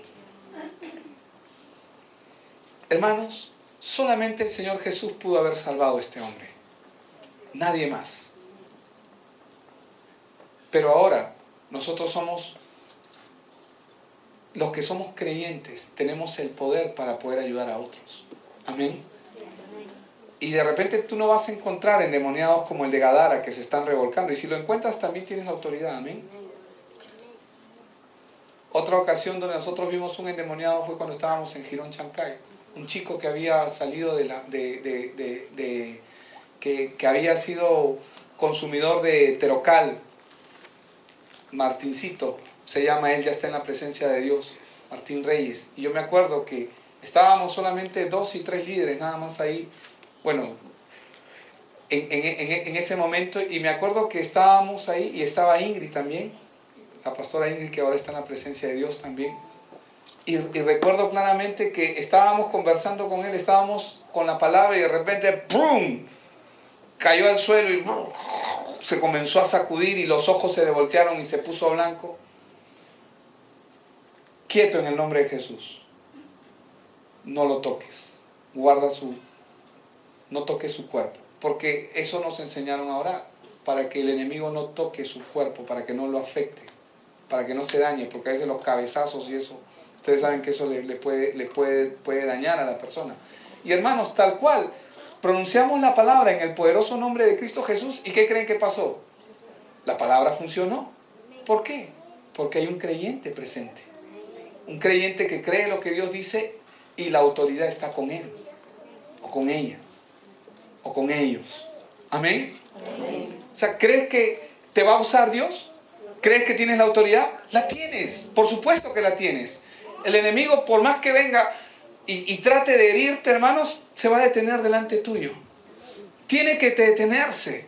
Hermanos, solamente el Señor Jesús pudo haber salvado a este hombre. Nadie más. Pero ahora, nosotros somos los que somos creyentes, tenemos el poder para poder ayudar a otros. Amén. Y de repente tú no vas a encontrar endemoniados como el de Gadara que se están revolcando. Y si lo encuentras, también tienes la autoridad. Amén. Otra ocasión donde nosotros vimos un endemoniado fue cuando estábamos en Girón Chancay. Un chico que había salido que había sido consumidor de Terocal. Martincito se llama él, ya está en la presencia de Dios. Martín Reyes. Y yo me acuerdo que estábamos solamente 2 y 3 líderes nada más ahí. Bueno, en ese momento, y me acuerdo que estábamos ahí, y estaba Ingrid también, la pastora Ingrid, que ahora está en la presencia de Dios también. Y recuerdo claramente que estábamos conversando con él, estábamos con la palabra, y de repente ¡pum!, cayó al suelo y se comenzó a sacudir, y los ojos se le voltearon y se puso blanco. Quieto en el nombre de Jesús. No lo toques. No toques su cuerpo. Porque eso nos enseñaron a orar. Para que el enemigo no toque su cuerpo, para que no lo afecte, para que no se dañe. Porque a veces los cabezazos y eso, ustedes saben que eso le puede dañar a la persona. Y hermanos, tal cual, pronunciamos la palabra en el poderoso nombre de Cristo Jesús. ¿Y qué creen que pasó? La palabra funcionó. ¿Por qué? Porque hay un creyente presente. Un creyente que cree lo que Dios dice y la autoridad está con él, o con ella, o con ellos. ¿Amén? Amén. O sea, ¿crees que te va a usar Dios? ¿Crees que tienes la autoridad? La tienes, por supuesto que la tienes. El enemigo, por más que venga y trate de herirte, hermanos, se va a detener delante tuyo. Tiene que detenerse.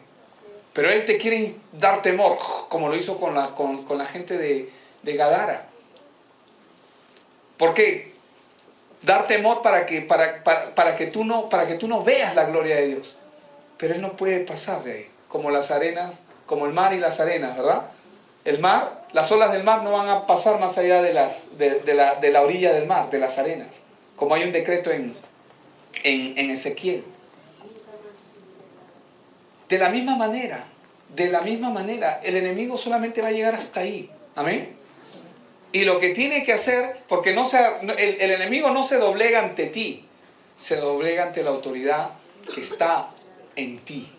Pero él te quiere dar temor, como lo hizo con la gente de Gadara. ¿Por qué? Dar temor para que tú no veas la gloria de Dios. Pero él no puede pasar de ahí. Como las arenas, como el mar y las arenas, ¿verdad? El mar, las olas del mar no van a pasar más allá de la orilla del mar, de las arenas. Como hay un decreto en Ezequiel. De la misma manera, el enemigo solamente va a llegar hasta ahí. Amén. Y lo que tiene que hacer, porque el enemigo no se doblega ante ti, se doblega ante la autoridad que está en ti.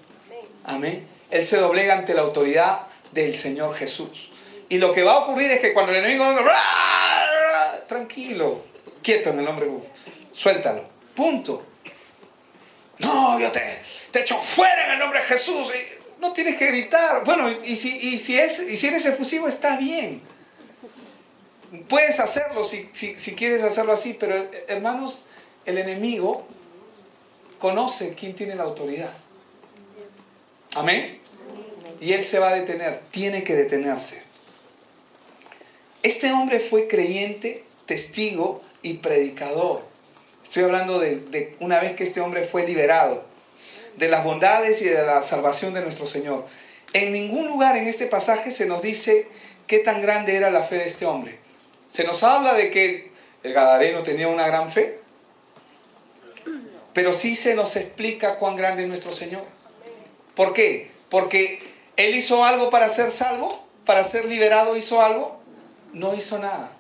Amén. Él se doblega ante la autoridad del Señor Jesús. Y lo que va a ocurrir es que cuando el enemigo venga, tranquilo, quieto en el nombre de Dios, suéltalo, punto. No, yo te echo fuera en el nombre de Jesús. No tienes que gritar. Bueno, y si eres efusivo, está bien. Puedes hacerlo si quieres hacerlo así, pero hermanos, el enemigo conoce quién tiene la autoridad. Amén. Y él se va a detener, tiene que detenerse. Este hombre fue creyente, testigo y predicador. Estoy hablando de una vez que este hombre fue liberado, de las bondades y de la salvación de nuestro Señor. En ningún lugar en este pasaje se nos dice qué tan grande era la fe de este hombre. Se nos habla de que el gadareno tenía una gran fe, pero sí se nos explica cuán grande es nuestro Señor. ¿Por qué? Porque Él hizo algo para ser salvo, para ser liberado, hizo algo. No hizo nada.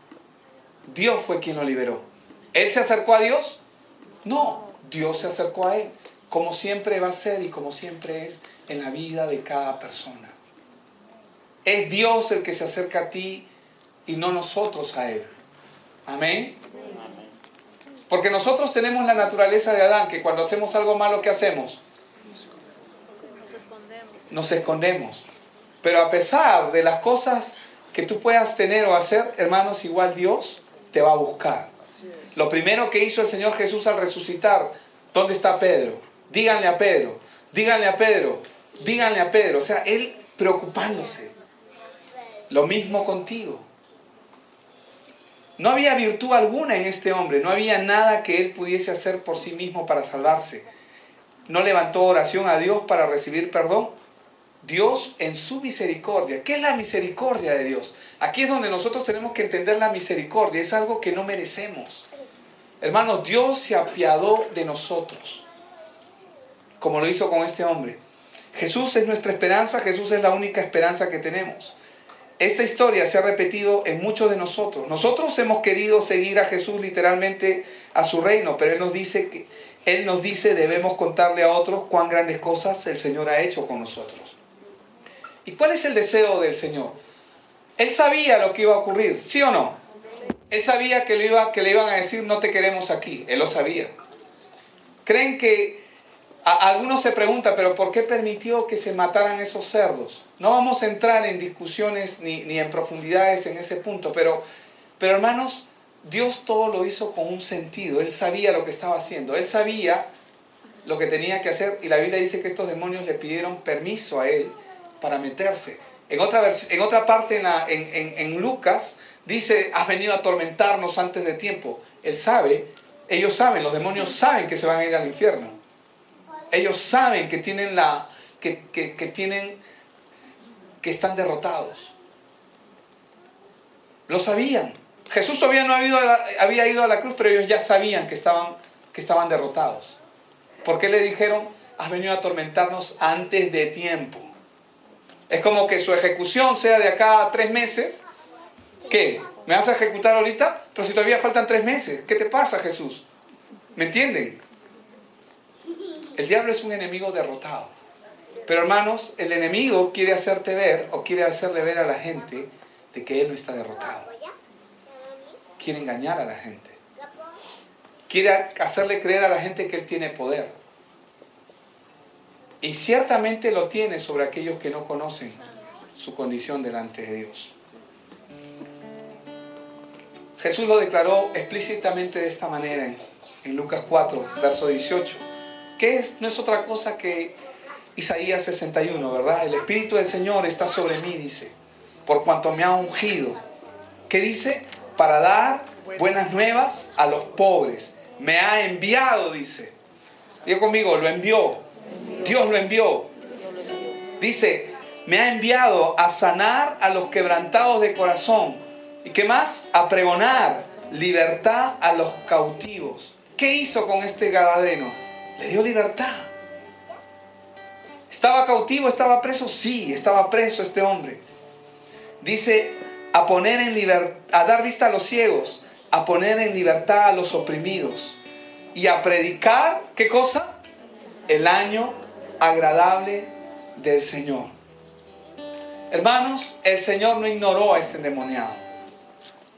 Dios fue quien lo liberó. ¿Él se acercó a Dios? No, Dios se acercó a Él, como siempre va a ser y como siempre es en la vida de cada persona. Es Dios el que se acerca a ti y no nosotros a Él. Amén. Porque nosotros tenemos la naturaleza de Adán, que cuando hacemos algo malo, ¿qué hacemos? Nos escondemos. Pero a pesar de las cosas que tú puedas tener o hacer, hermanos, igual Dios te va a buscar. Lo primero que hizo el Señor Jesús al resucitar, ¿dónde está Pedro? Díganle a Pedro, díganle a Pedro, díganle a Pedro. O sea, Él preocupándose. Lo mismo contigo. No había virtud alguna en este hombre, no había nada que él pudiese hacer por sí mismo para salvarse. No levantó oración a Dios para recibir perdón. Dios en su misericordia. ¿Qué es la misericordia de Dios? Aquí es donde nosotros tenemos que entender la misericordia. Es algo que no merecemos. Hermanos, Dios se apiadó de nosotros, como lo hizo con este hombre. Jesús es nuestra esperanza, Jesús es la única esperanza que tenemos. Esta historia se ha repetido en muchos de nosotros. Nosotros hemos querido seguir a Jesús literalmente a su reino, pero Él nos dice debemos contarle a otros cuán grandes cosas el Señor ha hecho con nosotros. ¿Y cuál es el deseo del Señor? Él sabía lo que iba a ocurrir, ¿sí o no? Él sabía que le iban a decir no te queremos aquí. Él lo sabía. ¿Creen que algunos se preguntan, pero ¿por qué permitió que se mataran esos cerdos? No vamos a entrar en discusiones ni en profundidades en ese punto, pero hermanos, Dios todo lo hizo con un sentido. Él sabía lo que estaba haciendo. Él sabía lo que tenía que hacer, y la Biblia dice que estos demonios le pidieron permiso a él para meterse. En otra parte en Lucas dice, has venido a atormentarnos antes de tiempo. Él sabe, ellos saben, los demonios saben que se van a ir al infierno. Ellos saben que tienen que están derrotados. Lo sabían. Jesús todavía no había ido a la cruz, pero ellos ya sabían que estaban derrotados. ¿Por qué le dijeron, has venido a atormentarnos antes de tiempo? Es como que su ejecución sea de acá a 3 meses. ¿Qué? ¿Me vas a ejecutar ahorita? Pero si todavía faltan 3 meses. ¿Qué te pasa, Jesús? ¿Me entienden? El diablo es un enemigo derrotado. Pero hermanos, el enemigo quiere hacerte ver, o quiere hacerle ver a la gente, de que él no está derrotado. Quiere engañar a la gente. Quiere hacerle creer a la gente que él tiene poder. Y ciertamente lo tiene sobre aquellos que no conocen su condición delante de Dios. Jesús lo declaró explícitamente de esta manera en Lucas 4, verso 18. Que no es otra cosa que Isaías 61, ¿verdad? El Espíritu del Señor está sobre mí, dice, por cuanto me ha ungido. ¿Qué dice? Para dar buenas nuevas a los pobres. Me ha enviado, dice. Diga conmigo, lo envió. Dios lo envió. Dice, me ha enviado a sanar a los quebrantados de corazón. ¿Y qué más? A pregonar libertad a los cautivos. ¿Qué hizo con este gadareno? Le dio libertad. ¿Estaba cautivo? ¿Estaba preso? Sí, estaba preso este hombre. Dice, a poner en libertad, a dar vista a los ciegos, a poner en libertad a los oprimidos y a predicar, ¿qué cosa? El año agradable del Señor. Hermanos, el Señor no ignoró a este endemoniado.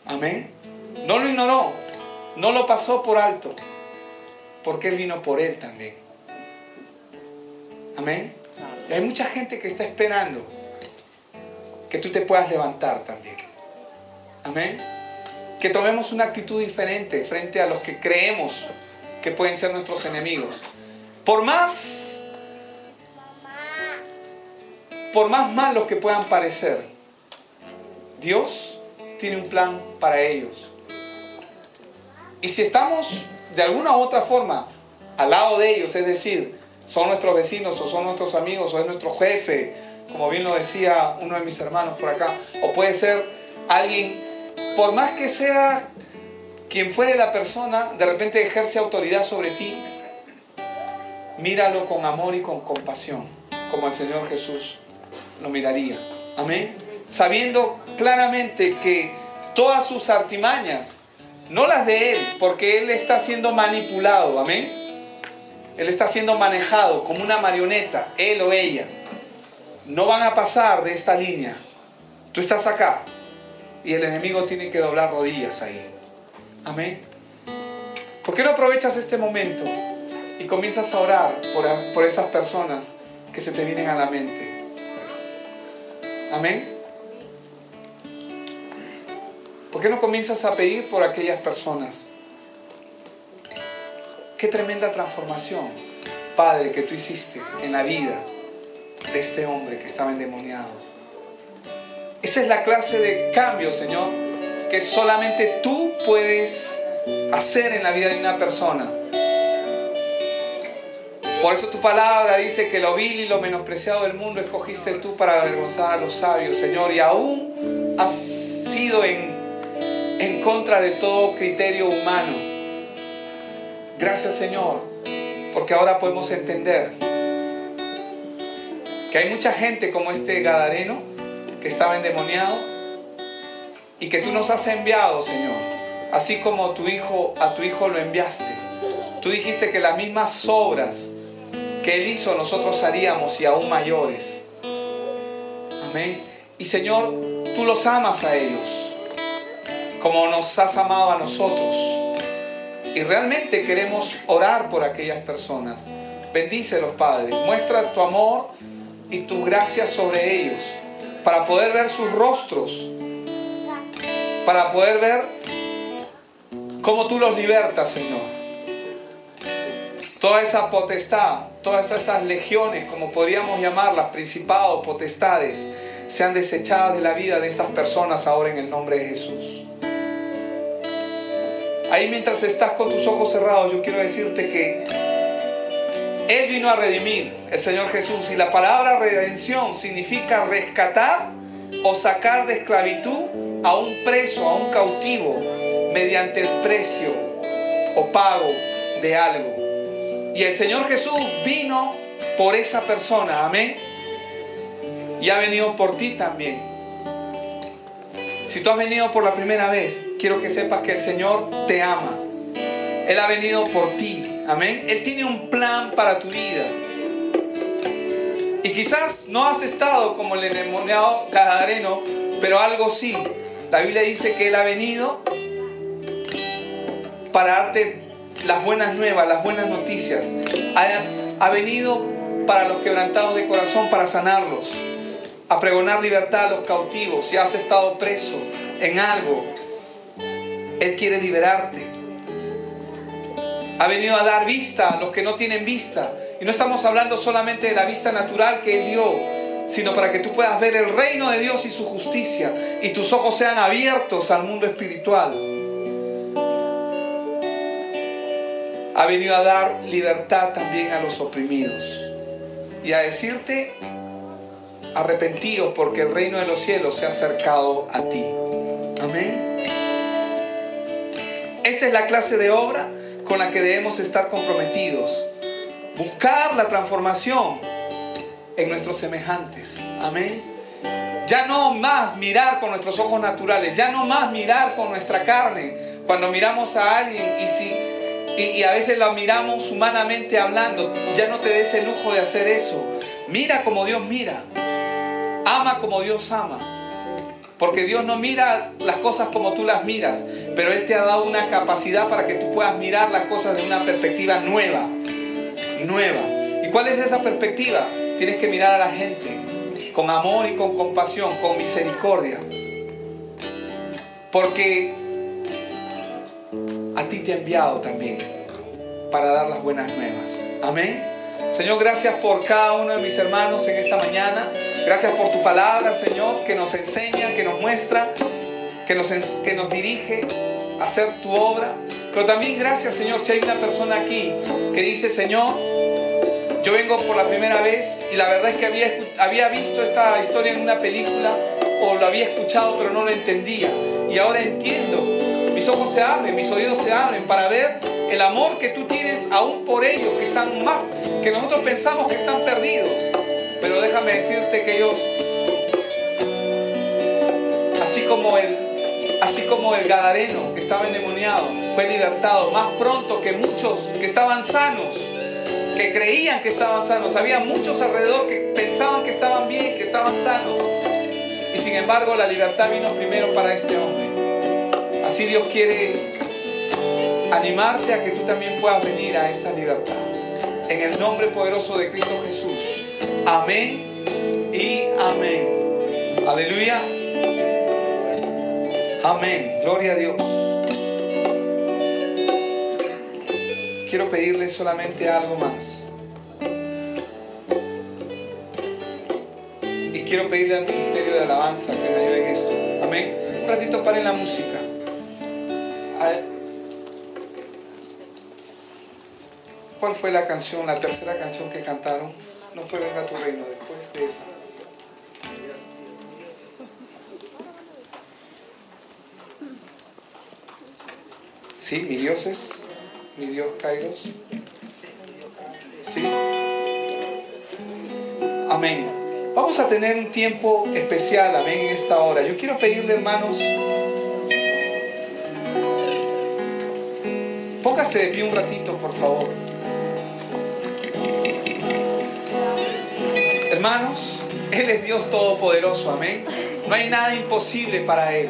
Amén. No lo ignoró, no lo pasó por alto, porque Él vino por él también. Amén. Y hay mucha gente que está esperando que tú te puedas levantar también. Amén. Que tomemos una actitud diferente frente a los que creemos que pueden ser nuestros enemigos. Por más malos que puedan parecer, Dios tiene un plan para ellos. Y si estamos de alguna u otra forma al lado de ellos, es decir, son nuestros vecinos o son nuestros amigos o es nuestro jefe, como bien lo decía uno de mis hermanos por acá, o puede ser alguien, por más que sea quien fuere la persona, de repente ejerce autoridad sobre ti, míralo con amor y con compasión, como el Señor Jesús lo miraría. Amén. Sabiendo claramente que todas sus artimañas, no las de Él, porque Él está siendo manipulado. Amén. Él está siendo manejado como una marioneta, él o ella. No van a pasar de esta línea. Tú estás acá y el enemigo tiene que doblar rodillas ahí. Amén. ¿Por qué no aprovechas este momento y comienzas a orar por esas personas que se te vienen a la mente? Amén. ¿Por qué no comienzas a pedir por aquellas personas? Qué tremenda transformación, Padre, que tú hiciste en la vida de este hombre que estaba endemoniado. Esa es la clase de cambio, Señor, que solamente tú puedes hacer en la vida de una persona. Por eso tu palabra dice que lo vil y lo menospreciado del mundo escogiste tú para avergonzar a los sabios, Señor, y aún has sido en contra de todo criterio humano. Gracias, Señor, porque ahora podemos entender que hay mucha gente como este gadareno que estaba endemoniado y que tú nos has enviado, Señor, así como a tu hijo lo enviaste. Tú dijiste que las mismas obras que Él hizo nosotros haríamos y aún mayores. Amén. Y Señor, tú los amas a ellos como nos has amado a nosotros. Y realmente queremos orar por aquellas personas. Bendícelos, Padre. Muestra tu amor y tu gracia sobre ellos, para poder ver sus rostros, para poder ver cómo tú los libertas, Señor. toda esa potestad, todas esas legiones, como podríamos llamarlas, principados, potestades, sean desechadas de la vida de estas personas ahora en el nombre de Jesús. Ahí mientras estás con tus ojos cerrados, yo quiero decirte que Él vino a redimir, el Señor Jesús, y la palabra redención significa rescatar o sacar de esclavitud a un preso, a un cautivo, mediante el precio o pago de algo. Y el Señor Jesús vino por esa persona, amén. Y ha venido por ti también. Si tú has venido por la primera vez, quiero que sepas que el Señor te ama. Él ha venido por ti, amén. Él tiene un plan para tu vida. Y quizás no has estado como el endemoniado gadareno, pero algo sí. La Biblia dice que Él ha venido para darte las buenas nuevas, las buenas noticias. Ha venido para los quebrantados de corazón, para sanarlos, a pregonar libertad a los cautivos. Si has estado preso en algo, Él quiere liberarte. Ha venido a dar vista a los que no tienen vista. Y no estamos hablando solamente de la vista natural que Él dio, sino para que tú puedas ver el reino de Dios y su justicia, y tus ojos sean abiertos al mundo espiritual. Ha venido a dar libertad también a los oprimidos y a decirte: arrepentíos, porque el reino de los cielos se ha acercado a ti. Amén. Esta es la clase de obra con la que debemos estar comprometidos. Buscar la transformación en nuestros semejantes. Amén. Ya no más mirar con nuestros ojos naturales, ya no más mirar con nuestra carne. Cuando miramos a alguien y a veces la miramos humanamente hablando, ya no te des el lujo de hacer eso. Mira como Dios mira. Ama como Dios ama. Porque Dios no mira las cosas como tú las miras, pero Él te ha dado una capacidad para que tú puedas mirar las cosas de una perspectiva nueva. ¿Y cuál es esa perspectiva? Tienes que mirar a la gente con amor y con compasión, con misericordia. Porque a ti te ha enviado también para dar las buenas nuevas. Amén. Señor, gracias por cada uno de mis hermanos en esta mañana. Gracias por tu palabra, Señor, que nos enseña, que nos muestra, que nos dirige a hacer tu obra. Pero también gracias, Señor, si hay una persona aquí que dice: Señor, yo vengo por la primera vez y la verdad es que había visto esta historia en una película o lo había escuchado pero no lo entendía. Y ahora entiendo. Mis ojos se abren, mis oídos se abren para ver el amor que tú tienes aún por ellos que están más, que nosotros pensamos que están perdidos. Pero déjame decirte que ellos, así como el gadareno que estaba endemoniado, fue libertado más pronto que muchos que estaban sanos, que creían que estaban sanos. Había muchos alrededor que pensaban que estaban bien, que estaban sanos. Y sin embargo la libertad vino primero para este hombre. Así Dios quiere animarte a que tú también puedas venir a esta libertad. En el nombre poderoso de Cristo Jesús. Amén y amén. Aleluya. Amén. Gloria a Dios. Quiero pedirle solamente algo más. Y quiero pedirle al ministerio de alabanza que me ayude en esto. Amén. Un ratito paren la música. ¿Cuál fue la canción, la tercera canción que cantaron? No fue Venga tu reino, después de esa. Sí, mi Dios es, mi Dios Kairos. Sí. Amén. Vamos a tener un tiempo especial, amén, en esta hora. Yo quiero pedirle, hermanos, póngase de pie un ratito, por favor. Hermanos, Él es Dios Todopoderoso, amén. No hay nada imposible para Él.